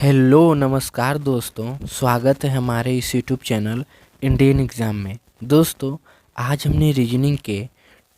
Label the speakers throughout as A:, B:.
A: Hello नमस्कार दोस्तों, स्वागत है हमारे इस यूट्यूब चैनल इंडियन एग्ज़ाम में। दोस्तों, आज हमने रीजनिंग के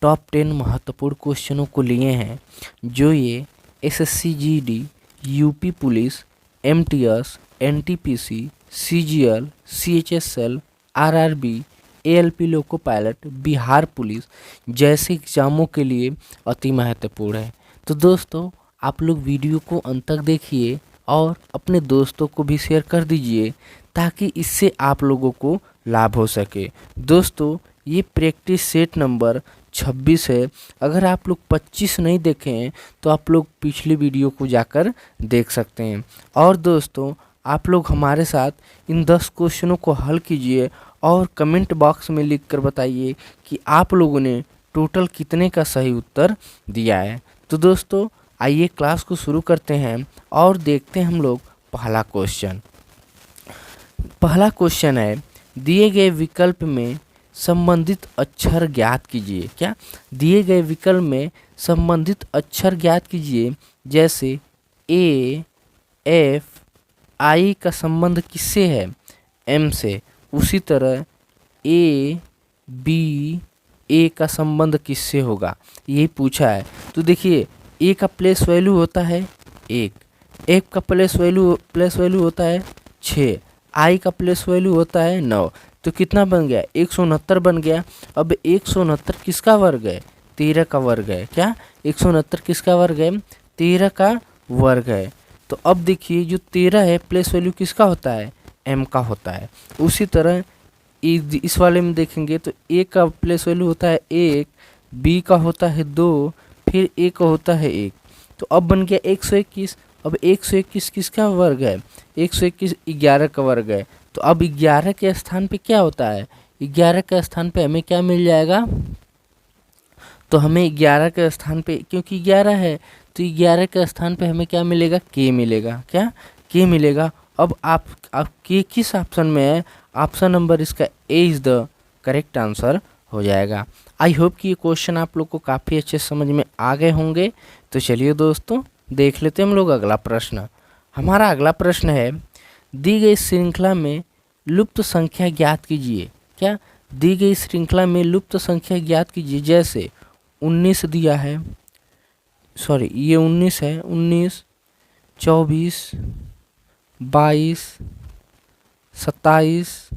A: टॉप 10 महत्वपूर्ण क्वेश्चनों को लिए हैं जो ये SSC GD, UP police, MTS, NTPC, CGL, CHSL, RRB, ALP loco pilot, Bihar police जैसे एग्ज़ामों के लिए अति महत्वपूर्ण है। तो दोस्तों, आप लोग वीडियो को अंत तक देखिए और अपने दोस्तों को भी शेयर कर दीजिए ताकि इससे आप लोगों को लाभ हो सके। दोस्तों, ये प्रैक्टिस सेट नंबर 26 है। अगर आप लोग 25 नहीं देखे हैं तो आप लोग पिछली वीडियो को जाकर देख सकते हैं। और दोस्तों, आप लोग हमारे साथ इन 10 क्वेश्चनों को हल कीजिए और कमेंट बॉक्स में लिख कर बताइए कि आप लोगों ने टोटल कितने का सही उत्तर दिया है। तो दोस्तों, आइए क्लास को शुरू करते हैं और देखते हैं हम लोग पहला क्वेश्चन। पहला क्वेश्चन है, दिए गए विकल्प में संबंधित अक्षर ज्ञात कीजिए। क्या दिए गए विकल्प में संबंधित अक्षर ज्ञात कीजिए। जैसे ए, एफ, आई का संबंध किससे है? एम से। उसी तरह ए, बी, ए का संबंध किससे होगा, यही पूछा है। तो देखिए, ए का प्लेस वैल्यू होता है 1, एफ का प्लेस वैल्यू होता है 6, आई का प्लेस वैल्यू होता है 9। तो कितना बन गया? 169 बन गया। अब 169 किसका वर्ग है? 13 का वर्ग है। क्या 169 किसका वर्ग है? 13 का वर्ग है। तो अब देखिए, जो 13 है प्लेस वैल्यू किसका होता है? एम का होता है। उसी तरह इस वाले में देखेंगे तो ए का प्लेस वैल्यू होता है 1, बी का होता है 2, फिर ए का होता है 1। तो अब बन गया 121। अब 121 किसका वर्ग है? 121 11 का वर्ग है। तो अब 11 के स्थान पे क्या होता है? 11 के स्थान पे हमें क्या मिल जाएगा? तो हमें 11 के स्थान पे, क्योंकि 11 है तो 11 के स्थान पे हमें क्या मिलेगा? के मिलेगा। क्या के मिलेगा? अब आप के किस ऑप्शन में है? ऑप्शन नंबर इसका ए इज़ द करेक्ट आंसर हो जाएगा। आई होप कि ये क्वेश्चन आप लोग को काफ़ी अच्छे समझ में आ गए होंगे। तो चलिए दोस्तों, देख लेते हैं हम लोग अगला प्रश्न। हमारा अगला प्रश्न है, दी गई श्रृंखला में लुप्त संख्या ज्ञात कीजिए। क्या दी गई श्रृंखला में लुप्त संख्या ज्ञात कीजिए। जैसे 19 दिया है, सॉरी ये 19 है, 19, 24, 22, 27,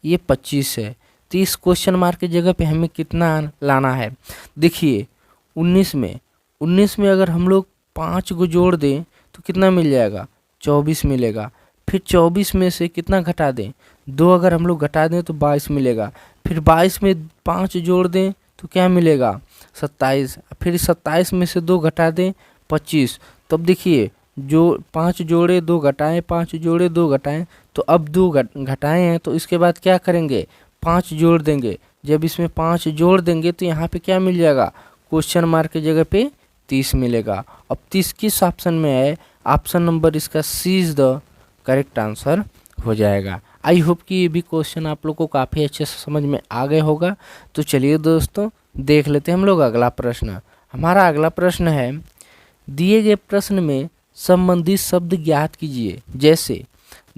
A: ये 25 है। तो इस क्वेश्चन मार्क की जगह पे हमें कितना लाना है? देखिए, 19 में अगर हम लोग 5 को जोड़ दें तो कितना मिल जाएगा? 24 मिलेगा। फिर 24 में से कितना घटा दें? 2 अगर हम लोग घटा दें तो 22 मिलेगा। फिर 22 में 5 जोड़ दें तो क्या मिलेगा? 27। फिर 27 में से 2 घटा दें 25। तब देखिए, जो 5 जोड़े 2 घटाएं, 5 जोड़े 2 घटाएं, तो अब 2 घटाए हैं तो इसके बाद क्या करेंगे? 5 जोड़ देंगे। जब इसमें 5 जोड़ देंगे तो यहाँ पे क्या मिल जाएगा? क्वेश्चन मार्क की जगह पे 30 मिलेगा। अब 30 किस ऑप्शन में है? ऑप्शन नंबर इसका सी इज़ द करेक्ट आंसर हो जाएगा। आई होप कि ये भी क्वेश्चन आप लोग को काफ़ी अच्छे से समझ में आ गया होगा। तो चलिए दोस्तों, देख लेते हैं हम लोग अगला प्रश्न। हमारा अगला प्रश्न है, दिए गए प्रश्न में संबंधित शब्द ज्ञात कीजिए। जैसे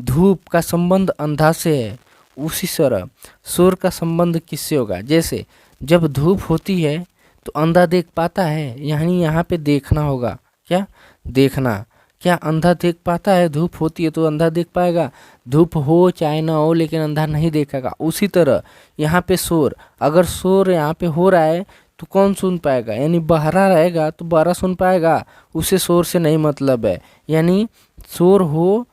A: धूप का संबंध अंधा से है, उसी तरह सूर्य का संबंध किससे होगा? जैसे जब धूप होती है तो अंधा देख पाता है, यानी यहाँ पे देखना होगा। क्या देखना? क्या अंधा देख पाता है? धूप होती है तो अंधा देख पाएगा? धूप हो चाहे ना हो, लेकिन अंधा नहीं देखेगा। उसी तरह यहाँ पे शोर, अगर शोर यहाँ पे हो रहा है तो कौन सुन पाएगा? यानी बहरा रहेगा तो बहरा सुन पाएगा, उसे शोर से नहीं मतलब है। यानी शोर हो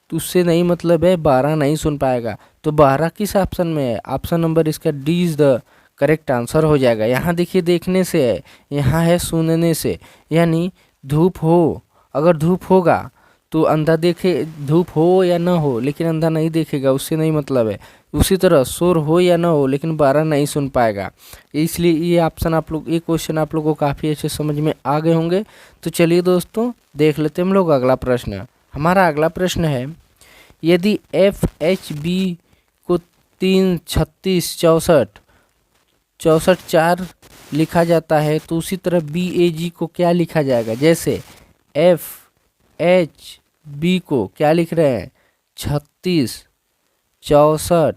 A: तो उससे नहीं मतलब है, बहरा नहीं सुन पाएगा। तो बहरा किस ऑप्शन में है? ऑप्शन नंबर इसका D is the correct answer हो जाएगा। यहाँ देखिए, देखने से है, यहाँ है सुनने से। यानी धूप हो, अगर धूप होगा तो अंधा देखे, धूप हो या ना हो लेकिन अंधा नहीं देखेगा, उससे नहीं मतलब है। उसी तरह शोर हो या ना हो लेकिन बहरा नहीं सुन पाएगा। इसलिए ये ऑप्शन आप लोग, ये क्वेश्चन आप लोगों को काफ़ी अच्छे समझ में आ गए होंगे। तो चलिए दोस्तों, देख लेते हैं हम लोग अगला प्रश्न। हमारा अगला प्रश्न है, यदि एफ एच बी को 3, 36, 64, 4 लिखा जाता है तो उसी तरह बी ए जी को क्या लिखा जाएगा? जैसे एफ एच बी को क्या लिख रहे हैं 36, 64,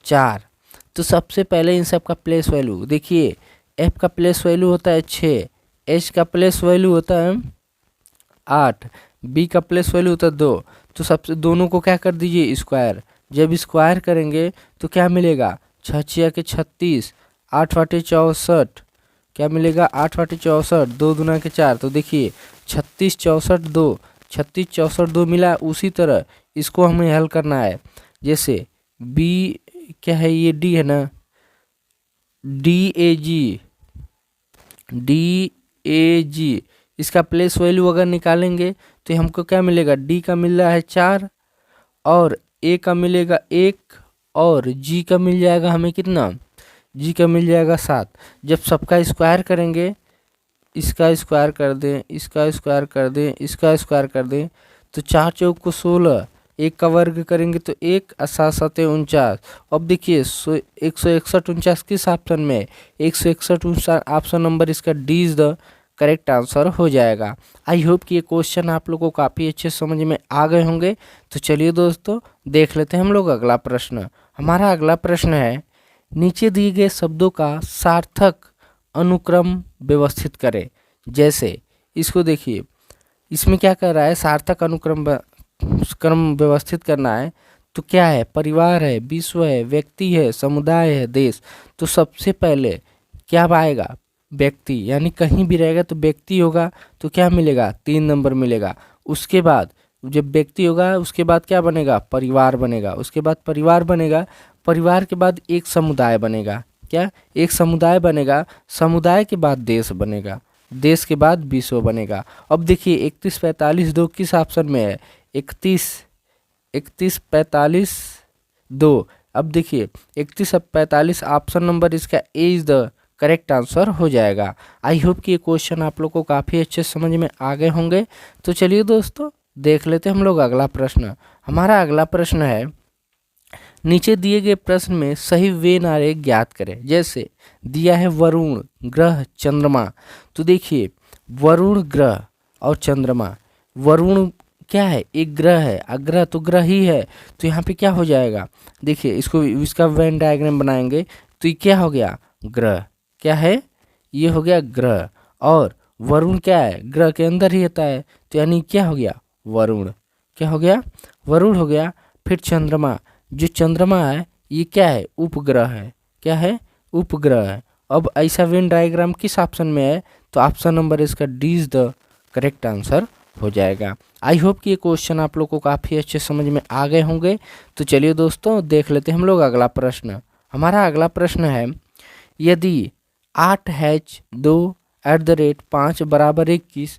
A: 4। तो सबसे पहले इन सब का प्लेस वैल्यू देखिए, एफ का प्लेस वैल्यू होता है 6, एच का प्लेस वैल्यू होता है 8, बी का प्लेस वैल्यू होता है 2। तो सबसे दोनों को क्या कर दीजिए स्क्वायर। जब स्क्वायर करेंगे तो क्या मिलेगा 6 6 के 36, 8 वाटे 64, क्या मिलेगा 8 वाटे 64, 2 दूना के 4। तो देखिए 36 64 2, 36 64 2 मिला। उसी तरह इसको हमें हल करना है। जैसे बी क्या है, ये डी है ना, डी ए जी, इसका प्लेस वैल्यू अगर निकालेंगे तो हमको क्या मिलेगा, डी का मिल रहा है 4 और ए का मिलेगा 1 और जी का मिल जाएगा हमें कितना, जी का मिल जाएगा 7। जब सबका स्क्वायर करेंगे, इसका स्क्वायर कर दें, इसका स्क्वायर कर दें, इसका स्क्वायर कर दें, तो 4 चौक को 16, 1 का वर्ग करेंगे तो 1 और 7 7 49। अब देखिए 161 49 किस ऑप्शन में है, 161 ऑप्शन नंबर इसका D is the correct answer हो जाएगा। आई होप कि ये क्वेश्चन आप लोगों को काफ़ी अच्छे समझ में आ गए होंगे। तो चलिए दोस्तों देख लेते हैं हम लोग अगला प्रश्न। हमारा अगला प्रश्न है, नीचे दिए गए शब्दों का सार्थक अनुक्रम व्यवस्थित करें। जैसे इसको देखिए, इसमें क्या कर रहा है, सार्थक क्रम व्यवस्थित करना है। तो क्या है, परिवार है, विश्व है, व्यक्ति है, समुदाय है, देश। तो सबसे पहले क्या आएगा, व्यक्ति, यानी कहीं भी रहेगा तो व्यक्ति होगा, तो क्या मिलेगा 3 नंबर मिलेगा। उसके बाद जब व्यक्ति होगा उसके बाद क्या बनेगा, परिवार बनेगा। उसके बाद परिवार बनेगा, परिवार के बाद एक समुदाय बनेगा, क्या एक समुदाय बनेगा, समुदाय के बाद देश बनेगा, देश के बाद विश्व बनेगा। अब देखिए 31 45 2 किस ऑप्शन में है, 31 45 2। अब देखिए 31 और 45 ऑप्शन नंबर इसका ए इज द करेक्ट आंसर हो जाएगा। आई होप कि ये क्वेश्चन आप लोग को काफ़ी अच्छे समझ में आ गए होंगे। तो चलिए दोस्तों देख लेते हैं हम लोग अगला प्रश्न। हमारा अगला प्रश्न है, नीचे दिए गए प्रश्न में सही वेन आरेख ज्ञात करें। जैसे दिया है वरुण ग्रह चंद्रमा। तो देखिए वरुण ग्रह और चंद्रमा, वरुण क्या है, एक ग्रह है, अग्रह तो ग्रह ही है। तो यहाँ पे क्या हो जाएगा, देखिए इसको इसका वेन डायग्राम बनाएंगे तो ये क्या हो गया, ग्रह, क्या है, ये हो गया ग्रह। और वरुण क्या है, ग्रह के अंदर ही रहता है, तो यानी क्या हो गया, वरुण, क्या हो गया, वरुण हो गया। फिर चंद्रमा, जो चंद्रमा है ये क्या है, उपग्रह है, क्या है, उपग्रह है। अब ऐसा वेन डायग्राम किस ऑप्शन में है, तो ऑप्शन नंबर इसका D is the correct answer हो जाएगा। आई होप कि ये क्वेश्चन आप लोग को काफ़ी अच्छे समझ में आ गए होंगे। तो चलिए दोस्तों देख लेते हैं हम लोग अगला प्रश्न। हमारा अगला प्रश्न है, यदि 8-2 @ 5 = 21,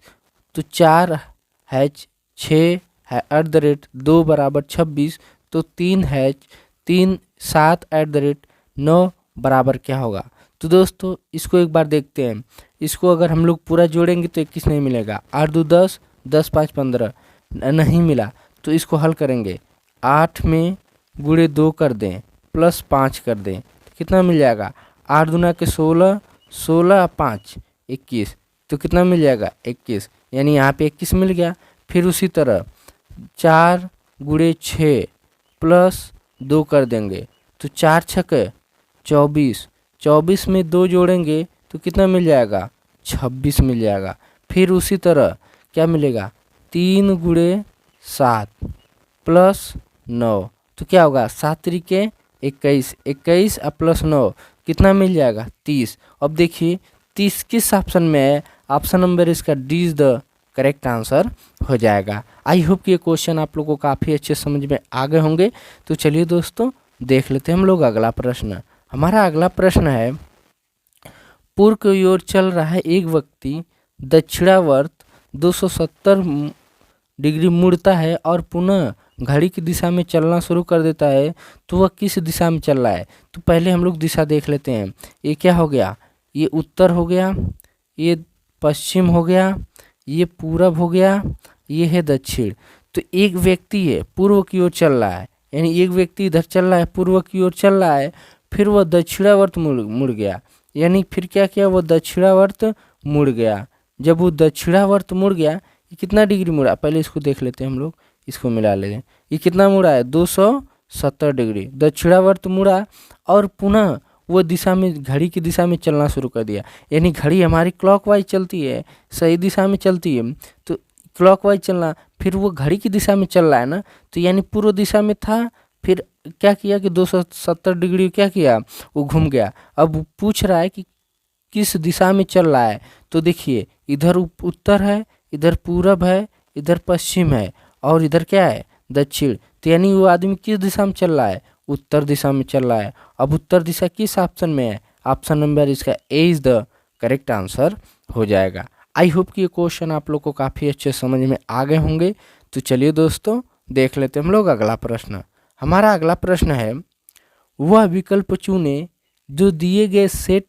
A: तो 4-6 @ 2 = 26, तो 3-7 @ 9 क्या होगा। तो दोस्तों इसको एक बार देखते हैं। इसको अगर हम लोग पूरा जोड़ेंगे तो 21 नहीं मिलेगा, 8 2 10, 10 5 15 नहीं मिला। तो इसको हल करेंगे, 8 में गुणे 2 कर दें प्लस 5 कर दें, कितना मिल जाएगा, 8 दूना के 16, 16 5 21, तो कितना मिल जाएगा 21, यानी यहाँ पे 21 मिल गया। फिर उसी तरह 4 गुणे 6 प्लस 2 कर देंगे, तो 4 छक्के 24, 24 में 2 जोड़ेंगे तो कितना मिल जाएगा, 26 मिल जाएगा। फिर उसी तरह क्या मिलेगा, 3 गुणे 7 प्लस 9, तो क्या होगा, 7 त्रिके 21, 21 और प्लस 9 कितना मिल जाएगा, 30। अब देखिए 30 किस ऑप्शन में है, ऑप्शन नंबर इसका D is the correct answer हो जाएगा। आई होप कि ये क्वेश्चन आप लोगों को काफ़ी अच्छे समझ में आ गए होंगे। तो चलिए दोस्तों देख लेते हैं हम लोग अगला प्रश्न। हमारा अगला प्रश्न है, पूर्व की ओर चल रहा है एक व्यक्ति दक्षिणावर्त 270 डिग्री मुड़ता है और पुनः घड़ी की दिशा में चलना शुरू कर देता है, तो वह किस दिशा में चल रहा है। तो पहले हम लोग दिशा देख लेते हैं। ये क्या हो गया, ये उत्तर हो गया, ये पश्चिम हो गया, ये पूरब हो गया, ये है दक्षिण। तो एक व्यक्ति है पूर्व की ओर चल रहा है, यानी एक व्यक्ति इधर चल रहा है, पूर्व की ओर चल रहा है, फिर वह दक्षिणावर्त मुड़ गया, यानी फिर क्या किया, वह दक्षिणावर्त मुड़ गया। जब वो दक्षिणावर्त मुड़ गया ये कितना डिग्री मुड़ा, पहले इसको देख लेते हैं हम लोग, इसको मिला लेते हैं। ये कितना मुड़ा है, 270 डिग्री दक्षिणावर्त मुड़ा और पुनः वो दिशा में, घड़ी की दिशा में चलना शुरू कर दिया। यानी घड़ी हमारी क्लॉकवाइज चलती है, सही दिशा में चलती है, तो क्लॉकवाइज चलना, फिर वो घड़ी की दिशा में चल रहा है ना, तो यानी पूर्व दिशा में था, फिर क्या किया कि 270 डिग्री क्या किया, वो घूम गया। अब पूछ रहा है कि किस दिशा में चल रहा है, तो देखिए इधर उत्तर है, इधर पूरब है, इधर पश्चिम है और इधर क्या है, दक्षिण। तो यानी वो आदमी किस दिशा में चल रहा है, उत्तर दिशा में चल रहा है। अब उत्तर दिशा किस ऑप्शन में है, ऑप्शन नंबर इसका ए इज द करेक्ट आंसर हो जाएगा। आई होप कि ये क्वेश्चन आप लोग को काफ़ी अच्छे समझ में आ गए होंगे। तो चलिए दोस्तों देख लेते हम लोग अगला प्रश्न। हमारा अगला प्रश्न है, वह विकल्प चुने जो दिए गए सेट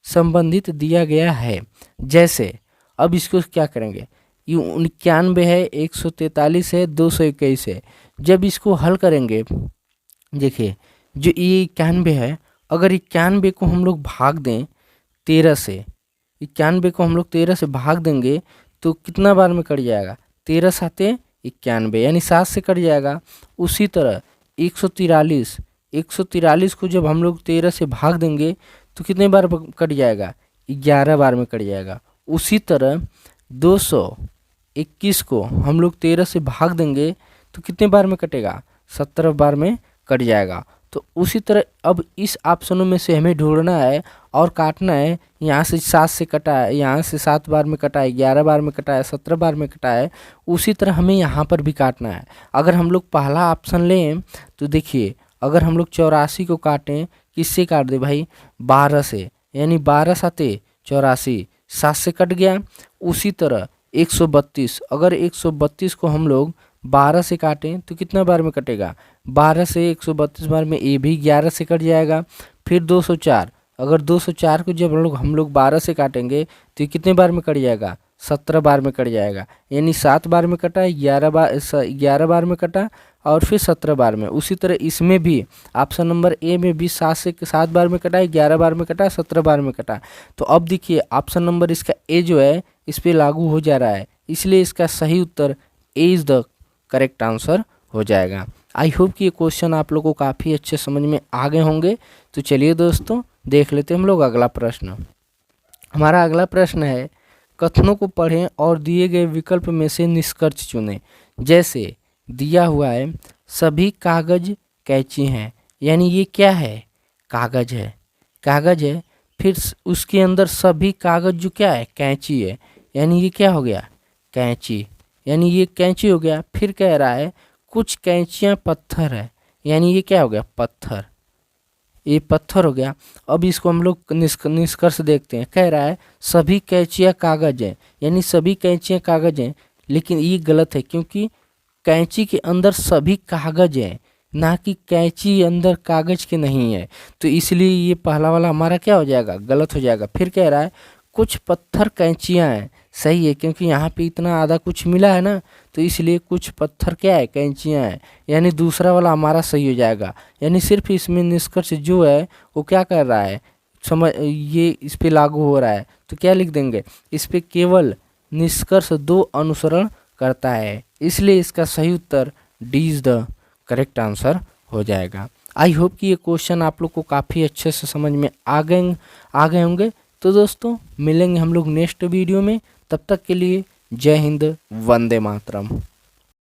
A: संबंधित दिया गया है। जैसे अब इसको क्या करेंगे, ये 91 है, 143 है, 221 है। जब इसको हल करेंगे, देखिए जो ये 91 है, अगर 91 को हम लोग भाग दें 13 से, 91 को हम लोग 13 से भाग देंगे तो कितना बार में कट जाएगा, 13 साते 91, यानी 7 से कट जाएगा। उसी तरह 143 को जब हम लोग 13 से भाग देंगे तो कितने बार कट जाएगा, 11 बार में कट जाएगा। उसी तरह 221 को हम लोग 13 से भाग देंगे तो कितने बार में कटेगा, 17 बार में कट जाएगा। तो उसी तरह अब इस ऑप्शनों में से हमें ढूंढना है और काटना है। यहाँ से 7 से कटा है, यहाँ से 7 बार में कटा है, 11 बार में कटा है, 17 बार में कटा है। उसी तरह हमें यहाँ पर भी काटना है। अगर हम लोग पहला ऑप्शन लें तो देखिए, अगर हम लोग 84 को काटें, किससे काट दे भाई, 12 से, यानी 12 साते 84, 7 से कट गया। उसी तरह 132, अगर 132 को हम लोग 12 से काटें तो कितना बार में कटेगा, 12 से 132 बार में, ये भी 11 से कट जाएगा। फिर 204, अगर 204 को जब हम लोग 12 से काटेंगे तो ये कितने बार में कट जाएगा, 17 बार में कट जाएगा। यानी 7 बार में कटा, 11 बार में कटा और फिर 17 बार में। उसी तरह इसमें भी ऑप्शन नंबर ए में भी 7 बार में कटा, 11 बार में कटा, 17 बार में कटा। तो अब देखिए ऑप्शन नंबर इसका ए जो है इस पर लागू हो जा रहा है, इसलिए इसका सही उत्तर A is the correct answer हो जाएगा। आई होप कि ये क्वेश्चन आप लोगों को काफ़ी अच्छे समझ में आ गए होंगे। तो चलिए दोस्तों देख लेते हैं हम लोग अगला प्रश्न। हमारा अगला प्रश्न है, कथनों को पढ़ें और दिए गए विकल्प में से निष्कर्ष चुनें। जैसे दिया हुआ है, सभी कागज कैंची हैं, यानी ये क्या है, कागज है, कागज है। फिर उसके अंदर सभी कागज जो क्या है, कैंची है, यानी ये क्या हो गया, कैंची, यानी ये कैंची हो गया। फिर कह रहा है कुछ कैंचियाँ पत्थर है, यानी ये क्या हो गया, पत्थर, ये पत्थर हो गया। अब इसको हम लोग निष्कर्ष देखते हैं। कह रहा है सभी कैंचियाँ कागज हैं, यानी सभी कैंचियाँ कागज हैं, लेकिन ये गलत है क्योंकि कैंची के अंदर सभी कागज हैं, ना कि कैंची अंदर कागज के नहीं है। तो इसलिए ये पहला वाला हमारा क्या हो जाएगा, गलत हो जाएगा। फिर कह रहा है कुछ पत्थर कैंचियाँ हैं, सही है क्योंकि यहाँ पे इतना आधा कुछ मिला है ना, तो इसलिए कुछ पत्थर क्या है, कैंचियाँ हैं, यानी दूसरा वाला हमारा सही हो जाएगा। यानी सिर्फ इसमें निष्कर्ष जो है वो क्या कर रहा है, समझ, ये इस पे लागू हो रहा है। तो क्या लिख देंगे, इस पे केवल निष्कर्ष 2 अनुसरण करता है, इसलिए इसका सही उत्तर D is the correct answer हो जाएगा। आई होप कि ये क्वेश्चन आप लोग को काफ़ी अच्छे से समझ में आ गए होंगे। तो दोस्तों मिलेंगे हम लोग नेक्स्ट वीडियो में, तब तक के लिए जय हिंद, वंदे मातरम।